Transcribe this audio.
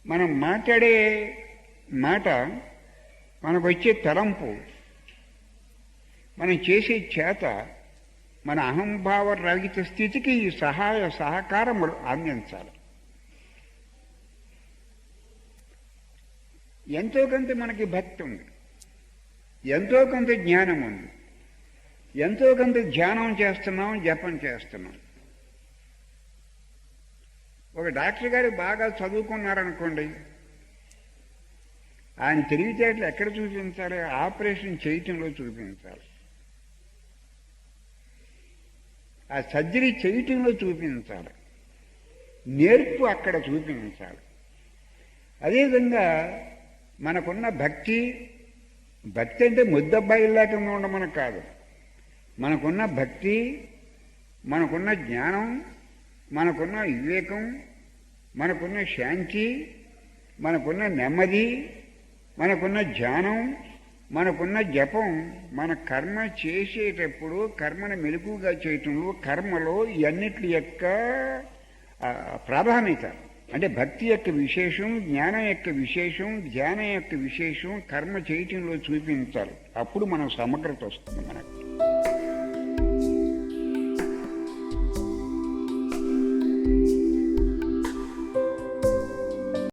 మనం మాట్లాడే మాట, మనకు వచ్చే తలంపు, మనం చేసే చేత మన అహంభావ రహిత స్థితికి ఈ సహకారములు అందించాలి. ఎంతో కొంత మనకి భక్తి ఉంది, ఎంతో కొంత జ్ఞానం ఉంది, ఎంతో కొంత ధ్యానం చేస్తున్నాం, జపం చేస్తున్నాం. ఒక డాక్టర్ గారు బాగా చదువుకున్నారనుకోండి, ఆయన తెలివితేటలు ఎక్కడ చూపించాలి? ఆపరేషన్ చేయటంలో చూపించాలి, ఆ సర్జరీ చేయటంలో చూపించాలి, నేర్పు అక్కడ చూపించాలి. అదేవిధంగా మనకున్న భక్తి, భక్తి అంటే ముద్దబ్బాయి లేకుండా ఉండమని కాదు. మనకున్న భక్తి, మనకున్న జ్ఞానం, మనకున్న వివేకం, మనకున్న శాంతి, మనకున్న నెమ్మది, మనకున్న ధ్యానం, మనకున్న జపం, మన కర్మ చేసేటప్పుడు కర్మను మెలకుగా చేయటంలో, కర్మలో ఇవన్నిటి యొక్క ప్రాధాన్యత అంటే భక్తి యొక్క విశేషం, జ్ఞానం యొక్క విశేషం, ధ్యానం యొక్క విశేషం కర్మ చేయటంలో చూపించాలి. అప్పుడు మనం సమగ్రత వస్తుంది మనకు.